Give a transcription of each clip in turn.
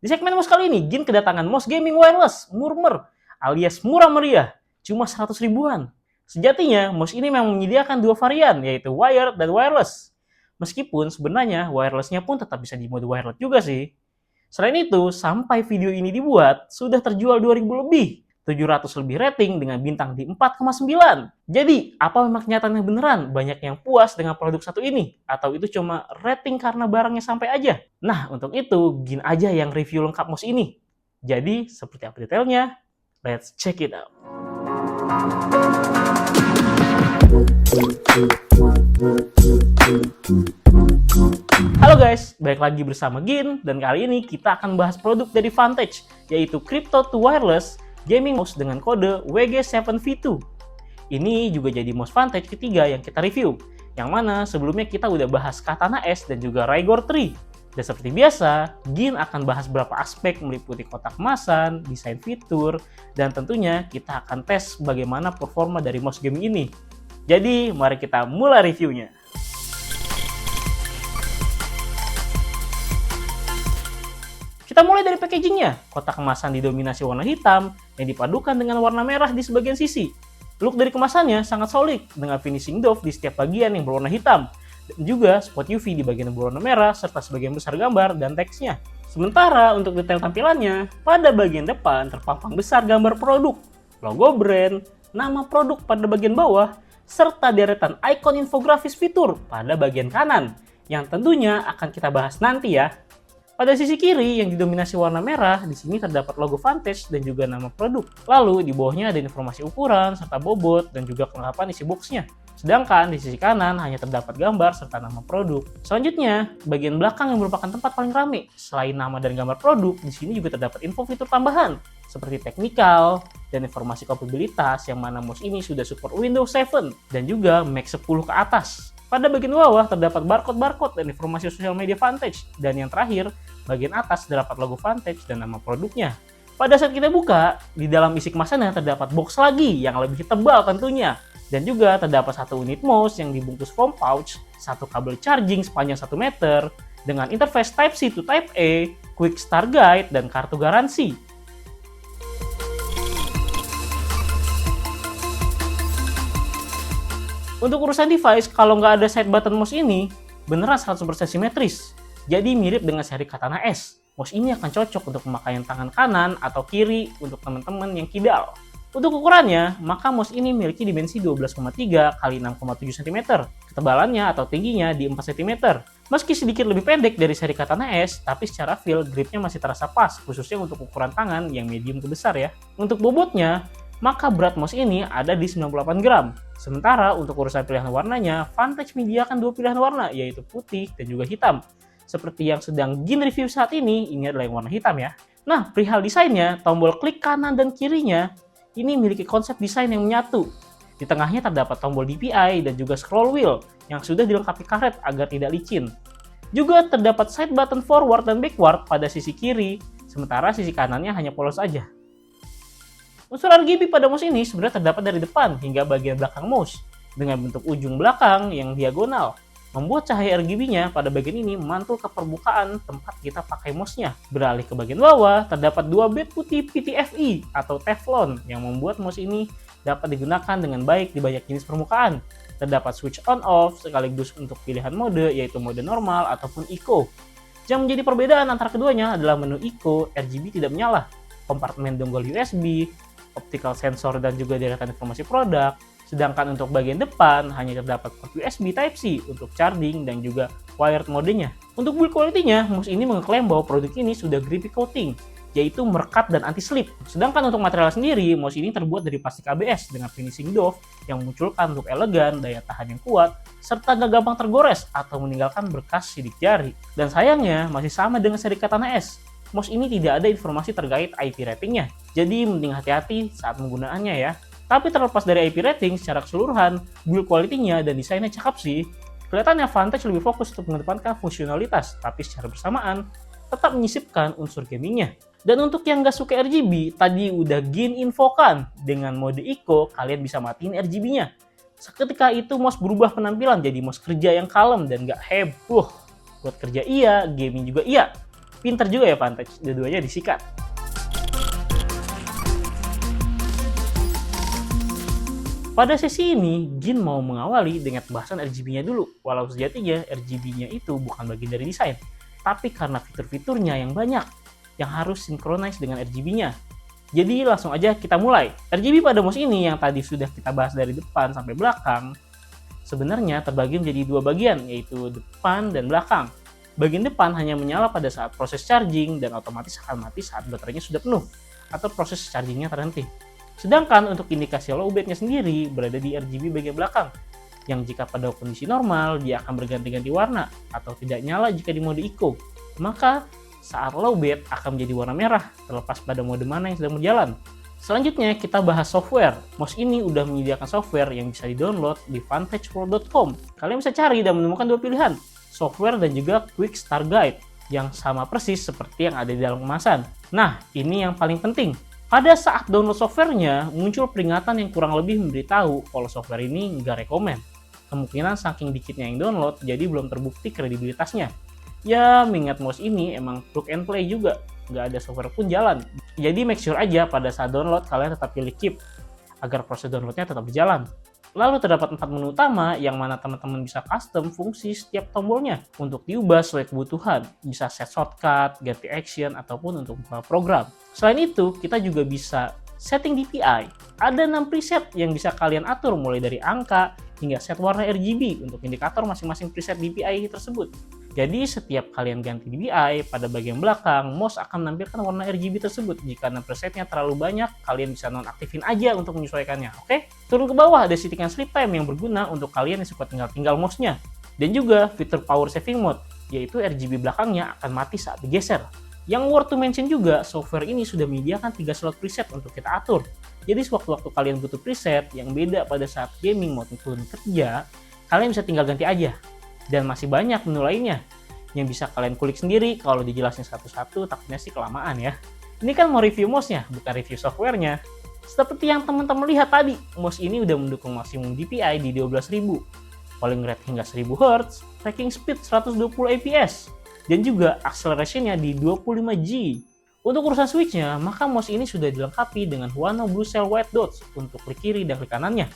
Di segmen mouse kali ini, Gin kedatangan mouse gaming wireless Murmur alias murah meriah, cuma 100 ribuan. Sejatinya, mouse ini memang menyediakan dua varian, yaitu wired dan wireless. Meskipun sebenarnya wirelessnya pun tetap bisa di mode wireless juga sih. Selain itu, sampai video ini dibuat, sudah terjual 2000 lebih. 700 lebih rating dengan bintang di 4,9. Jadi, apa memang kenyataannya beneran banyak yang puas dengan produk satu ini? Atau itu cuma rating karena barangnya sampai aja? Nah, untuk itu, Gin aja yang review lengkap mouse ini. Jadi, seperti apa detailnya? Let's check it out. Halo guys, balik lagi bersama Gin, dan kali ini kita akan bahas produk dari Vantage, yaitu Crypto 2 Wireless Gaming Mouse dengan kode WG7V2. Ini juga jadi mouse Vantage ketiga yang kita review, yang mana sebelumnya kita udah bahas Katana S dan juga Rigor 3. Dan seperti biasa, Gin akan bahas beberapa aspek meliputi kotak kemasan, desain fitur, dan tentunya kita akan tes bagaimana performa dari mouse gaming ini. Jadi, mari kita mulai reviewnya. Kita mulai dari packagingnya. Kotak kemasan didominasi warna hitam yang dipadukan dengan warna merah di sebagian sisi. Look dari kemasannya sangat solid dengan finishing doff di setiap bagian yang berwarna hitam. Dan juga spot UV di bagian yang berwarna merah serta sebagian besar gambar dan teksnya. Sementara untuk detail tampilannya, pada bagian depan terpampang besar gambar produk, logo brand, nama produk pada bagian bawah, serta deretan ikon infografis fitur pada bagian kanan, yang tentunya akan kita bahas nanti ya. Pada sisi kiri yang didominasi warna merah, di sini terdapat logo Vantage dan juga nama produk. Lalu di bawahnya ada informasi ukuran, serta bobot, dan juga kelengkapan isi boxnya. Sedangkan di sisi kanan hanya terdapat gambar serta nama produk. Selanjutnya, bagian belakang yang merupakan tempat paling ramai. Selain nama dan gambar produk, di sini juga terdapat info fitur tambahan, seperti teknikal dan informasi kompatibilitas yang mana mouse ini sudah support Windows 7 dan juga Mac 10 ke atas. Pada bagian bawah terdapat barcode dan informasi sosial media Vantage. Dan yang terakhir, bagian atas terdapat logo Vantage dan nama produknya. Pada saat kita buka, di dalam isi kemasannya terdapat box lagi yang lebih tebal tentunya. Dan juga terdapat satu unit mouse yang dibungkus foam pouch, satu kabel charging sepanjang 1 meter, dengan interface Type-C to Type-A, Quick Start Guide, dan kartu garansi. Untuk urusan device, kalau nggak ada side button mouse ini, beneran 100% simetris. Jadi mirip dengan seri Katana S. Mouse ini akan cocok untuk pemakaian tangan kanan atau kiri untuk teman-teman yang kidal. Untuk ukurannya, maka mouse ini memiliki dimensi 12,3 x 6,7 cm. Ketebalannya atau tingginya di 4 cm. Meski sedikit lebih pendek dari seri Katana S, tapi secara feel gripnya masih terasa pas, khususnya untuk ukuran tangan yang medium ke besar ya. Untuk bobotnya, maka berat mouse ini ada di 98 gram. Sementara untuk urusan pilihan warnanya, Vantage menyediakan dua pilihan warna, yaitu putih dan juga hitam. Seperti yang sedang Gin review saat ini adalah yang warna hitam ya. Nah, perihal desainnya, tombol klik kanan dan kirinya, ini memiliki konsep desain yang menyatu. Di tengahnya terdapat tombol DPI dan juga scroll wheel yang sudah dilengkapi karet agar tidak licin. Juga terdapat side button forward dan backward pada sisi kiri, sementara sisi kanannya hanya polos aja. Unsur RGB pada mouse ini sebenarnya terdapat dari depan hingga bagian belakang mouse, dengan bentuk ujung belakang yang diagonal. Membuat cahaya RGB-nya pada bagian ini memantul ke permukaan tempat kita pakai mouse-nya. Beralih ke bagian bawah, terdapat dua bed putih PTFE atau Teflon yang membuat mouse ini dapat digunakan dengan baik di banyak jenis permukaan. Terdapat switch on-off sekaligus untuk pilihan mode, yaitu mode normal ataupun eco. Yang menjadi perbedaan antara keduanya adalah menu eco, RGB tidak menyala, kompartemen dongle USB, optical sensor dan juga deretan informasi produk. Sedangkan untuk bagian depan hanya terdapat port USB Type-C untuk charging dan juga wired modenya. Untuk build quality-nya, mouse ini mengklaim bahwa produk ini sudah grippy coating, yaitu merekat dan anti-slip. Sedangkan untuk material sendiri, mouse ini terbuat dari plastik ABS dengan finishing doff yang memunculkan look elegan, daya tahan yang kuat, serta gak gampang tergores atau meninggalkan bekas sidik jari. Dan sayangnya, masih sama dengan seri Katana S. Mouse ini tidak ada informasi terkait IP ratingnya, jadi mending hati-hati saat menggunakannya ya. Tapi terlepas dari IP rating, secara keseluruhan, build quality-nya dan desainnya cakep sih. Kelihatannya Vantage lebih fokus untuk mengedepankan fungsionalitas, tapi secara bersamaan tetap menyisipkan unsur gamingnya. Dan untuk yang nggak suka RGB, tadi udah Gin infokan, dengan mode Eco kalian bisa matiin RGB-nya. Seketika itu mouse berubah penampilan jadi mouse kerja yang kalem dan nggak heboh. Buat kerja iya, gaming juga iya. Pinter juga ya Vantage, dua-duanya disikat. Pada sesi ini, Jin mau mengawali dengan pembahasan RGB-nya dulu, walau sejatinya RGB-nya itu bukan bagian dari desain, tapi karena fitur-fiturnya yang banyak, yang harus synchronize dengan RGB-nya. Jadi langsung aja kita mulai. RGB pada mouse ini yang tadi sudah kita bahas dari depan sampai belakang, sebenarnya terbagi menjadi dua bagian, yaitu depan dan belakang. Bagian depan hanya menyala pada saat proses charging dan otomatis akan mati saat baterainya sudah penuh, atau proses chargingnya terhenti. Sedangkan untuk indikasi lowbat-nya sendiri berada di RGB bagian belakang, yang jika pada kondisi normal dia akan berganti-ganti warna atau tidak nyala jika di mode eco. Maka saat lowbat akan menjadi warna merah terlepas pada mode mana yang sedang berjalan. Selanjutnya kita bahas software. Mouse ini udah menyediakan software yang bisa di-download di vantageworld.com. Kalian bisa cari dan menemukan dua pilihan, software dan juga quick start guide, yang sama persis seperti yang ada di dalam kemasan. Nah, ini yang paling penting. Pada saat download softwarenya, muncul peringatan yang kurang lebih memberitahu kalau software ini nggak rekomen. Kemungkinan saking dikitnya yang download, jadi belum terbukti kredibilitasnya. Ya, mengingat mouse ini emang plug and play juga, nggak ada software pun jalan. Jadi make sure aja pada saat download kalian tetap pilih keep, agar proses downloadnya tetap berjalan. Lalu terdapat 4 menu utama yang mana teman-teman bisa custom fungsi setiap tombolnya untuk diubah sesuai kebutuhan. Bisa set shortcut, ganti action, ataupun untuk buka program. Selain itu, kita juga bisa setting DPI. Ada 6 preset yang bisa kalian atur mulai dari angka hingga set warna RGB untuk indikator masing-masing preset DPI tersebut. Jadi setiap kalian ganti DPI, pada bagian belakang, mouse akan menampilkan warna RGB tersebut. Jika presetnya terlalu banyak, kalian bisa nonaktifin aja untuk menyesuaikannya, oke? Turun ke bawah ada settingan sleep time yang berguna untuk kalian yang suka tinggal-tinggal mouse-nya. Dan juga fitur power saving mode, yaitu RGB belakangnya akan mati saat digeser. Yang worth to mention juga, software ini sudah menyediakan 3 slot preset untuk kita atur. Jadi sewaktu-waktu kalian butuh preset yang beda pada saat gaming maupun kerja, kalian bisa tinggal ganti aja. Dan masih banyak menu lainnya yang bisa kalian kulik sendiri. Kalau dijelasin satu-satu takutnya sih kelamaan ya. Ini kan mau review mouse-nya, bukan review software-nya. Seperti yang teman-teman lihat tadi, mouse ini udah mendukung maksimum DPI di 12.000, polling rate hingga 1000 Hz, tracking speed 120 fps, dan juga acceleration-nya di 25G. Untuk urusan switch-nya, maka mouse ini sudah dilengkapi dengan Huano Blue Cell White Dots untuk klik kiri dan klik kanannya.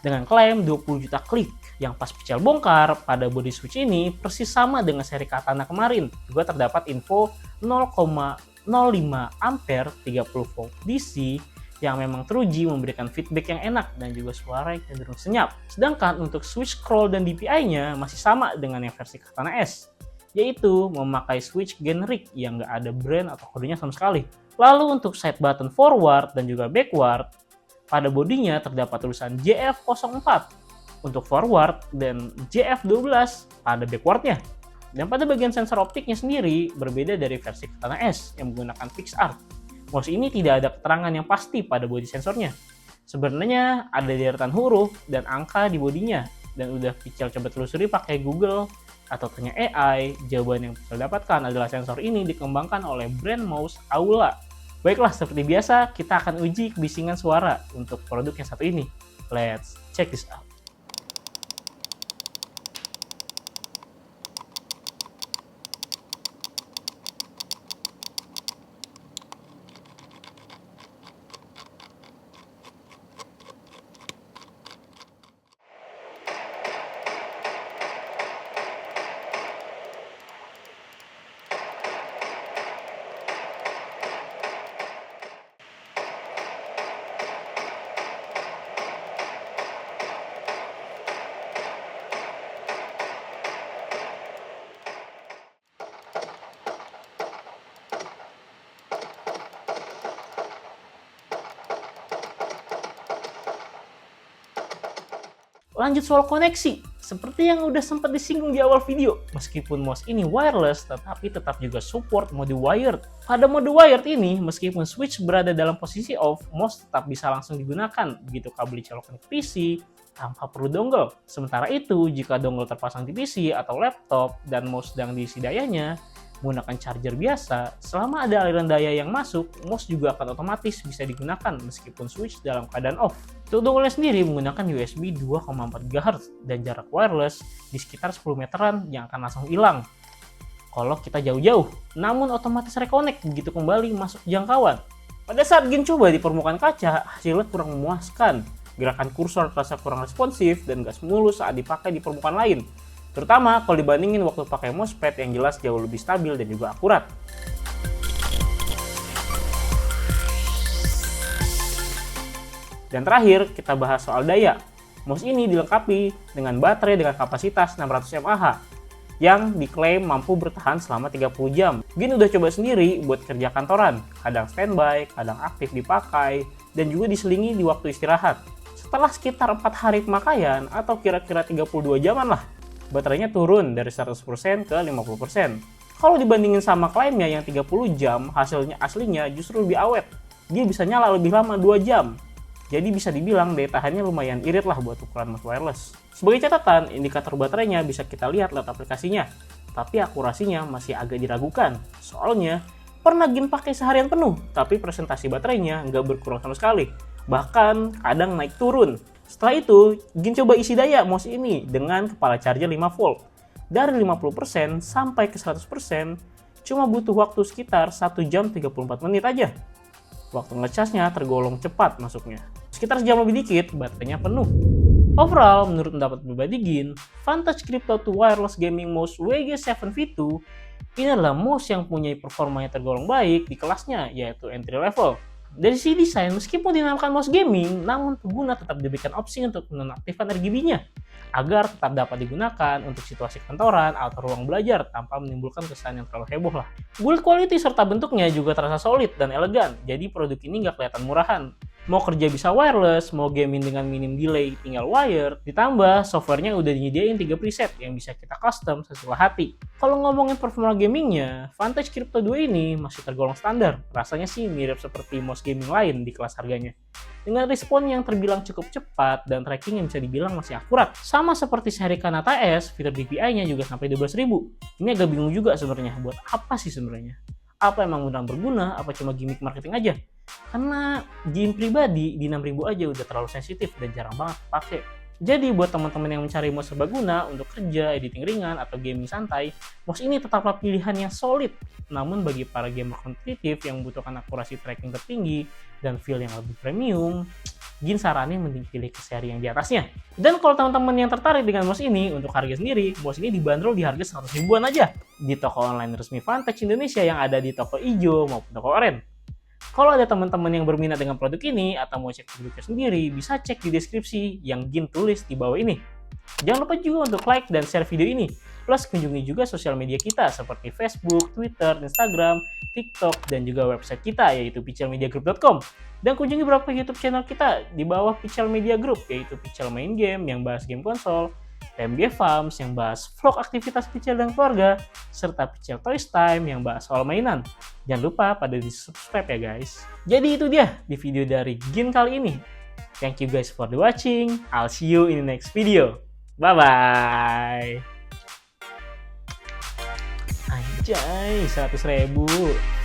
Dengan klaim 20 juta klik, yang pas pecel bongkar pada body switch ini persis sama dengan seri Katana kemarin. Juga terdapat info 0,05 ampere 30 volt DC yang memang teruji memberikan feedback yang enak dan juga suara yang cenderung senyap. Sedangkan untuk switch scroll dan DPI-nya masih sama dengan yang versi Katana S, yaitu memakai switch generik yang nggak ada brand atau kodenya sama sekali. Lalu untuk side button forward dan juga backward, pada bodinya terdapat tulisan JF04 untuk forward dan JF12 pada backwardnya. Dan pada bagian sensor optiknya sendiri berbeda dari versi Katana S yang menggunakan PixArt. Mouse ini tidak ada keterangan yang pasti pada bodi sensornya. Sebenarnya ada deretan huruf dan angka di bodinya, dan udah Pichel coba telusuri pakai Google atau tanya AI, jawaban yang Pichel dapatkan adalah sensor ini dikembangkan oleh brand mouse Aula. Baiklah, seperti biasa kita akan uji kebisingan suara untuk produk yang satu ini. Let's check this out. Lanjut soal koneksi, seperti yang udah sempat disinggung di awal video, meskipun mouse ini wireless, tetapi tetap juga support mode wired. Pada mode wired ini, meskipun switch berada dalam posisi off, mouse tetap bisa langsung digunakan begitu kabel dicolokkan ke PC tanpa perlu dongle. Sementara itu, jika dongle terpasang di PC atau laptop dan mouse sedang diisi dayanya menggunakan charger biasa, selama ada aliran daya yang masuk, mouse juga akan otomatis bisa digunakan meskipun switch dalam keadaan off. Untuk dongle sendiri menggunakan USB 2,4 GHz dan jarak wireless di sekitar 10 meteran yang akan langsung hilang. kalau kita jauh-jauh, namun otomatis reconnect begitu kembali masuk jangkauan. Pada saat Gin coba di permukaan kaca, hasilnya kurang memuaskan. Gerakan kursor terasa kurang responsif dan gak mulus saat dipakai di permukaan lain. Terutama kalau dibandingin waktu pakai mousepad yang jelas jauh lebih stabil dan juga akurat. Dan terakhir, kita bahas soal daya. Mouse ini dilengkapi dengan baterai dengan kapasitas 600 mAh yang diklaim mampu bertahan selama 30 jam. Gin udah coba sendiri buat kerja kantoran, kadang standby, kadang aktif dipakai, dan juga diselingi di waktu istirahat. Setelah sekitar 4 hari pemakaian atau kira-kira 32 jaman lah, baterainya turun dari 100% ke 50%. Kalau dibandingin sama klaimnya yang 30 jam, hasilnya aslinya justru lebih awet. Dia bisa nyala lebih lama 2 jam. Jadi bisa dibilang daya tahannya lumayan irit lah buat ukuran mouse wireless. Sebagai catatan, indikator baterainya bisa kita lihat lewat aplikasinya. Tapi akurasinya masih agak diragukan. Soalnya, pernah Gin pakai seharian penuh, tapi presentasi baterainya nggak berkurang sama sekali. Bahkan kadang naik turun. Setelah itu, Gin coba isi daya mouse ini dengan kepala charger 5 volt. Dari 50% sampai ke 100% cuma butuh waktu sekitar 1 jam 34 menit aja. Waktu ngecasnya tergolong cepat masuknya. Sekitar sejam lebih dikit, baterainya penuh. Overall, menurut pendapat pribadi Gin, Vantage Crypto 2 Wireless Gaming Mouse WG7 V2 ini adalah mouse yang punya performa yang tergolong baik di kelasnya, yaitu entry level. Dari sisi desain, meskipun dinamakan mouse gaming, namun pengguna tetap diberikan opsi untuk menonaktifkan RGB-nya agar tetap dapat digunakan untuk situasi kantoran atau ruang belajar tanpa menimbulkan kesan yang terlalu heboh lah. Build quality serta bentuknya juga terasa solid dan elegan, jadi produk ini nggak kelihatan murahan. Mau kerja bisa wireless, mau gaming dengan minim delay tinggal wired, ditambah softwarenya udah nyediain 3 preset yang bisa kita custom sesuai hati. Kalau ngomongin performa gamingnya, Vantage Crypto 2 ini masih tergolong standar. Rasanya sih mirip seperti mouse gaming lain di kelas harganya. Dengan respon yang terbilang cukup cepat dan tracking yang bisa dibilang masih akurat. Sama seperti seri Kanata S, fitur DPI-nya juga sampai 12.000. Ini agak bingung juga sebenarnya, buat apa sih sebenarnya? Apa emang benar berguna, apa cuma gimmick marketing aja? Karena Gin pribadi di 6000 aja udah terlalu sensitif dan jarang banget pakai. Jadi buat teman-teman yang mencari mouse serbaguna untuk kerja, editing ringan, atau gaming santai, mouse ini tetaplah pilihan yang solid. Namun bagi para gamer kompetitif yang membutuhkan akurasi tracking tertinggi dan feel yang lebih premium, Gin saranin mending pilih ke seri yang di atasnya. Dan kalau teman-teman yang tertarik dengan mouse ini, untuk harga sendiri, mouse ini dibanderol di harga 100 ribuan aja di toko online resmi Vantage Indonesia yang ada di toko ijo maupun toko oranye. Kalau ada teman-teman yang berminat dengan produk ini atau mau cek produknya sendiri, bisa cek di deskripsi yang Gin tulis di bawah ini. Jangan lupa juga untuk like dan share video ini. Plus kunjungi juga sosial media kita seperti Facebook, Twitter, Instagram, TikTok, dan juga website kita yaitu pixelmediagroup.com. Dan kunjungi beberapa YouTube channel kita di bawah Pixel Media Group yaitu Pixel Main Game yang bahas game konsol, TMG Farms yang bahas vlog aktivitas Pixel dan keluarga, serta Pixel Toys Time yang bahas soal mainan. Jangan lupa pada di subscribe ya guys. Jadi itu dia di video dari Gin kali ini. Thank you guys for the watching. I'll see you in the next video. Bye bye. Anjay, 100.000.